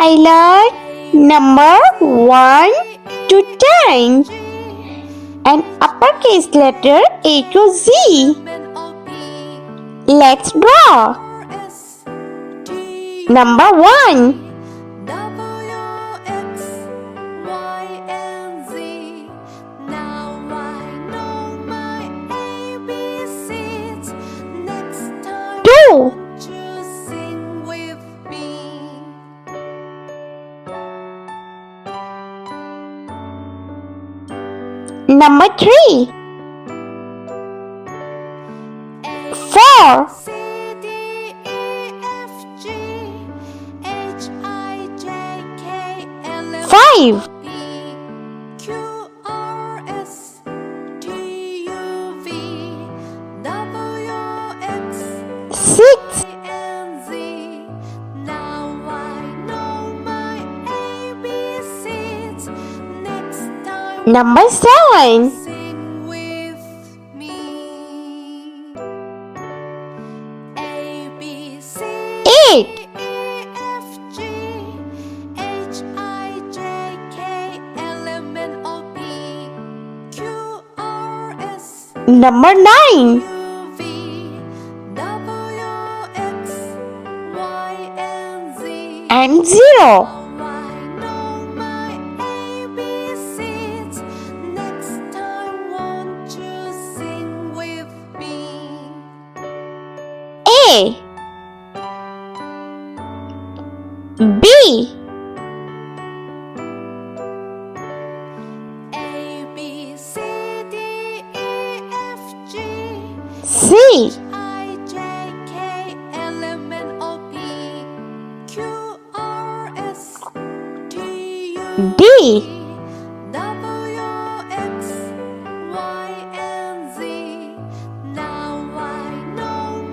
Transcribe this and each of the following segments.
highlight number 1 to 10 and uppercase letter A to Z. Let's draw. Number 1. Number 3. 4. 5. 6. Number 7. 8. 9. And 0. A. B. C. D.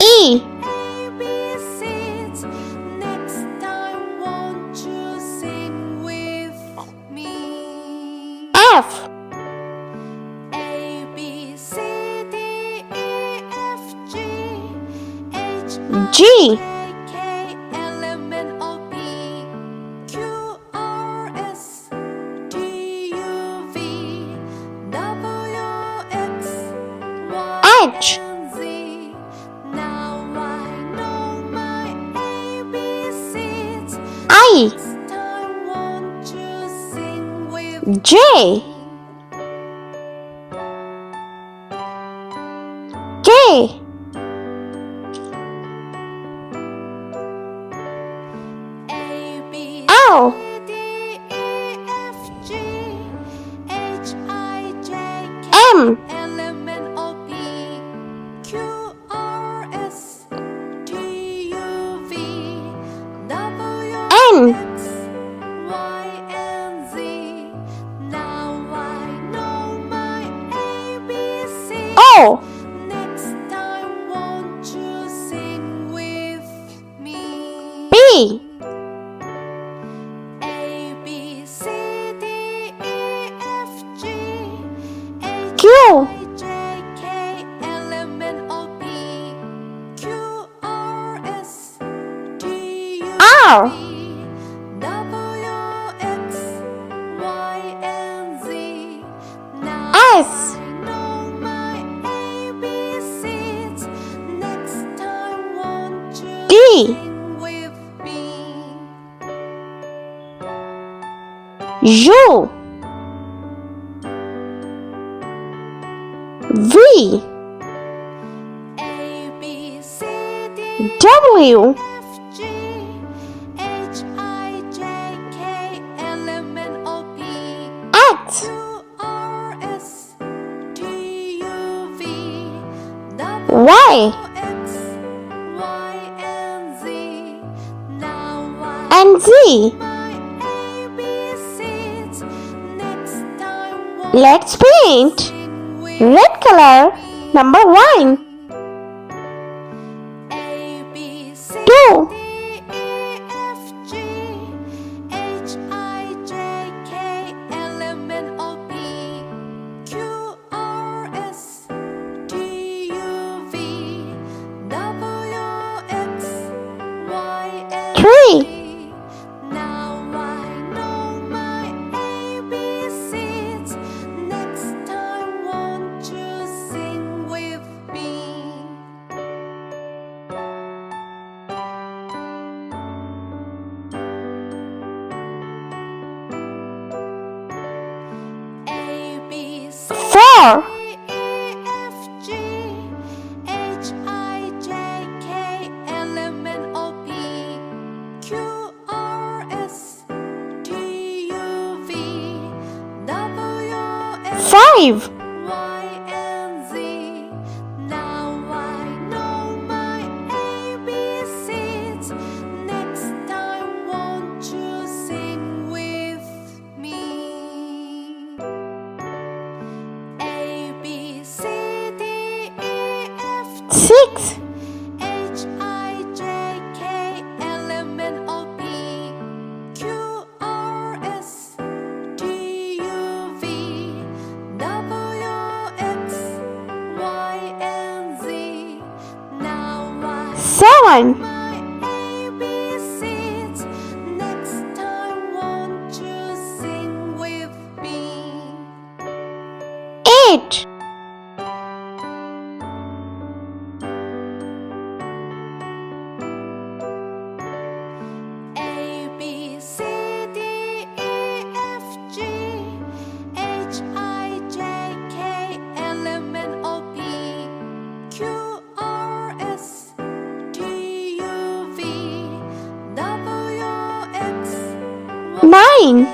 E. F. G. H. I. J. K. L. M. N. O. P. Q. R. S. T. U. V. W. X. Y. And Z. Let's paint. Red color, number 1. 2. 3. 4. Five. Six. Seven. Eight. Nine.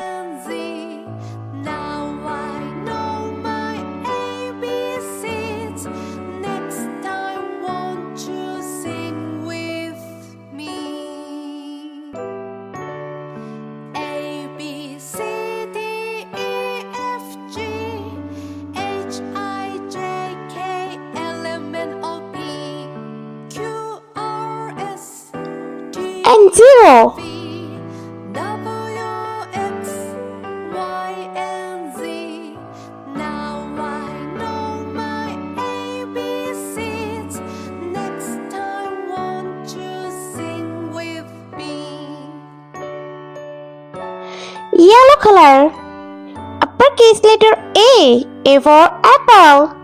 And 0. Yellow color. Uppercase letter A. A for apple.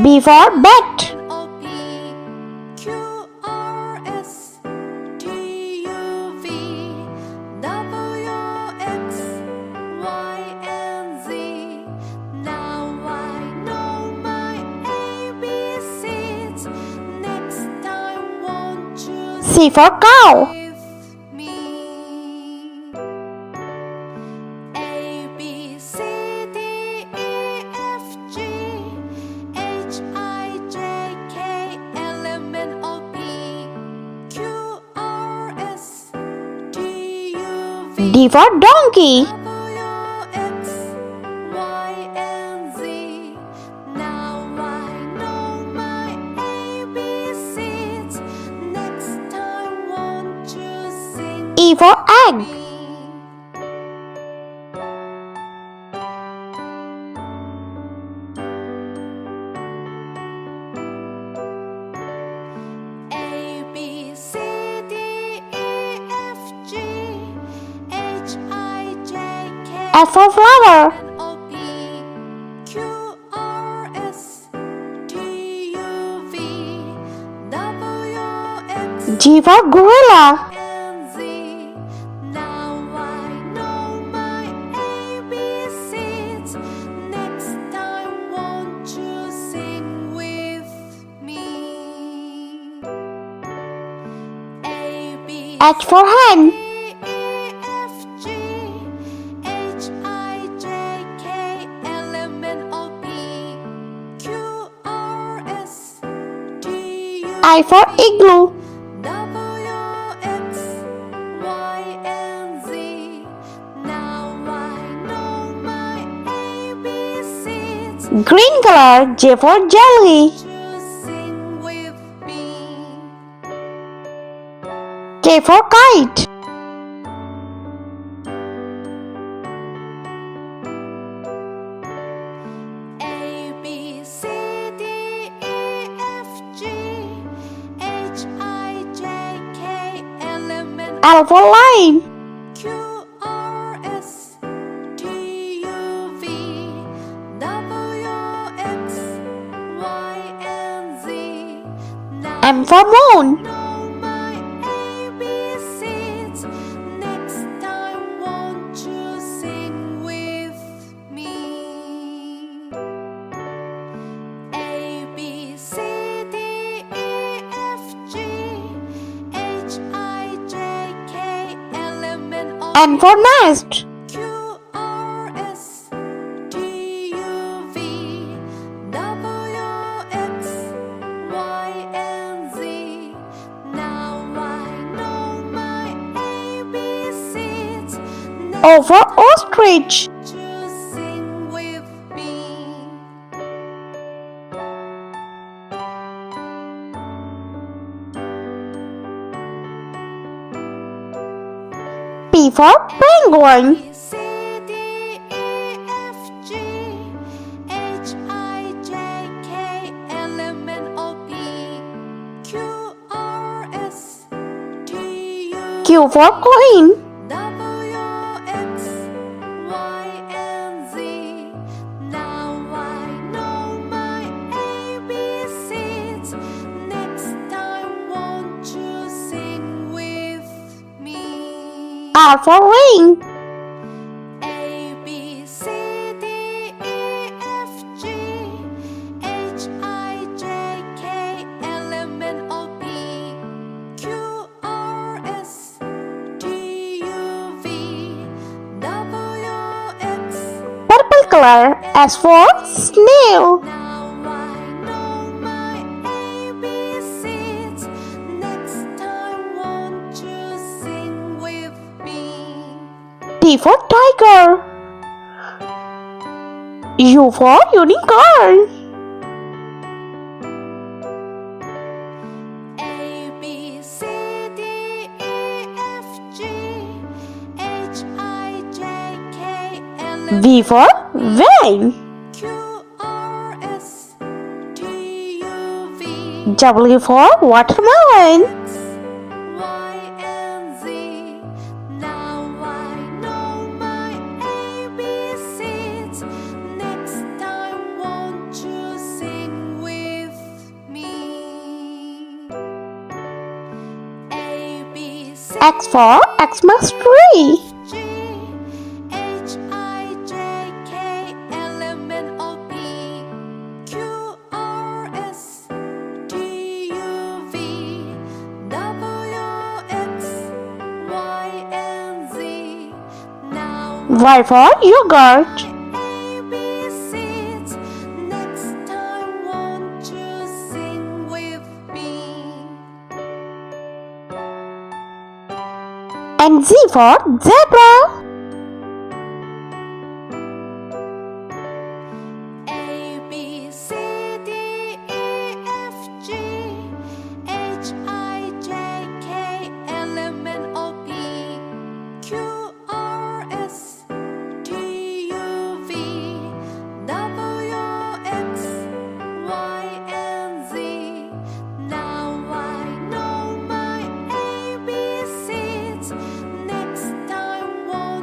B for bat. C for cow. D for donkey. E for egg. F for flower. G for gorilla. H for hen. I for igloo. Green color. J for jelly. K for kite. L for lion. M for moon. N for nest. Q R S T U V W X Y and Z. Now I know my ABCs. O for ostrich. To sing with me. P for penguin. B, C, D, E, F, G, H, I, J, K, L, M, N, O, P, Q, R, S, T, U, Q for queen. W, X, Y, and Z. Now I know my ABCs. Next time, won't you sing with me? R for ring. A, B, C, D, E, F, G, H, I, J, K, L, M, N, O, P, Q, R, S, T, U, V, W, X. Purple color. S for snail. Now I know my ABCs. Next time, won't you sing with me? T for tiger. U for unicorn. A, B, C, D, E, F, G, H, I, J, K, L, M, V for vane. Q, R, S, T, U, V, W for watermelon. X, Y, and Z. Now I know my ABCs. Next time, won't you sing with me? A, B, C, X for Xmas tree. G, H, I, J, K, L, M, N, O, P, Q, R, S, T, U, V, W, X, Y, and Z. Now Y for yogurt. ABCs. Next time, won't you sing with me? And Z for zebra. A, B, C, D, E, F, G, H, I, J, K, L, M, N, O, P, Q, R, S, T, U, V, W, X, Y, and Z. Now I know my ABCs. Next time, won't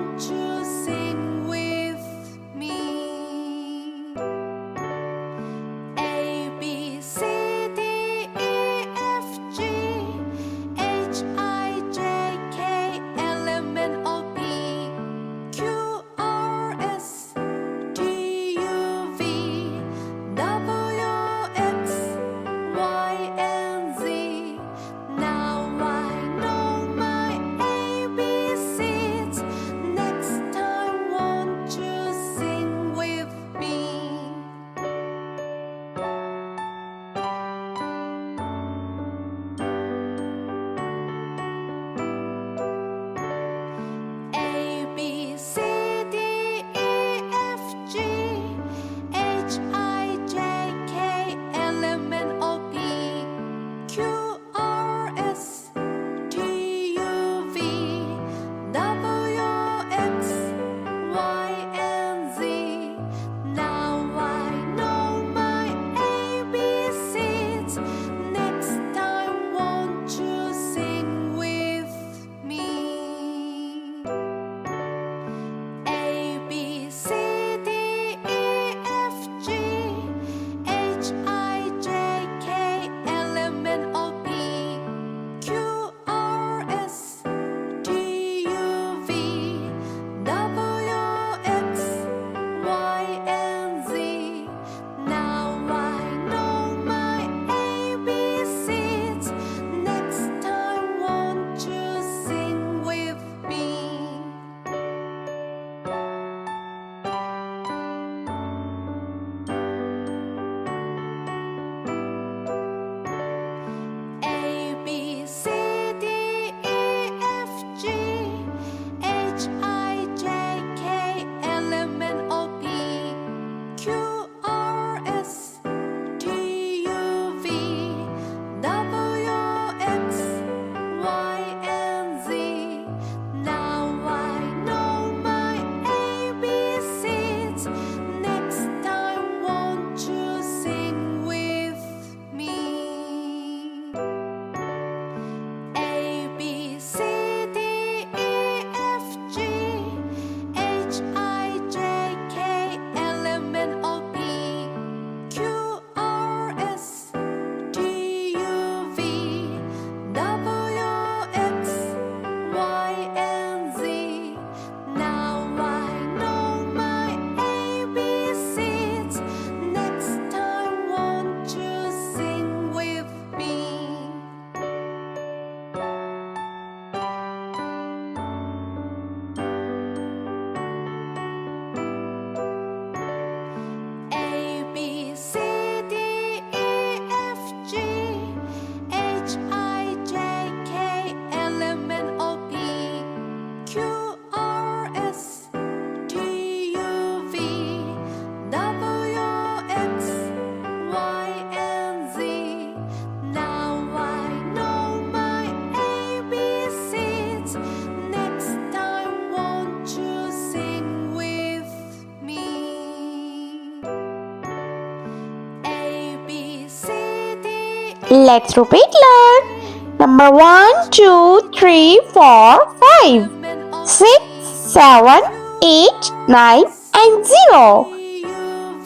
Let's repeat learn. Number 1, 2, 3, 4, 5, 6, 7, 8, 9 and 0.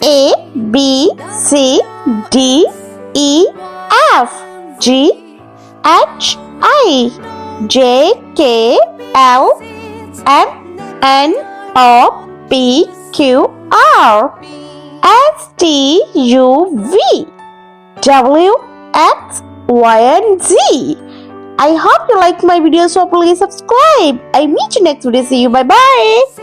A, B, C, D, E, F, G, H, I, J, K, L, M, N, O, P, Q, R, S, T, U, V, W, X, Y, and Z. I hope you like my video, so please subscribe. I meet you next video. See you. Bye bye.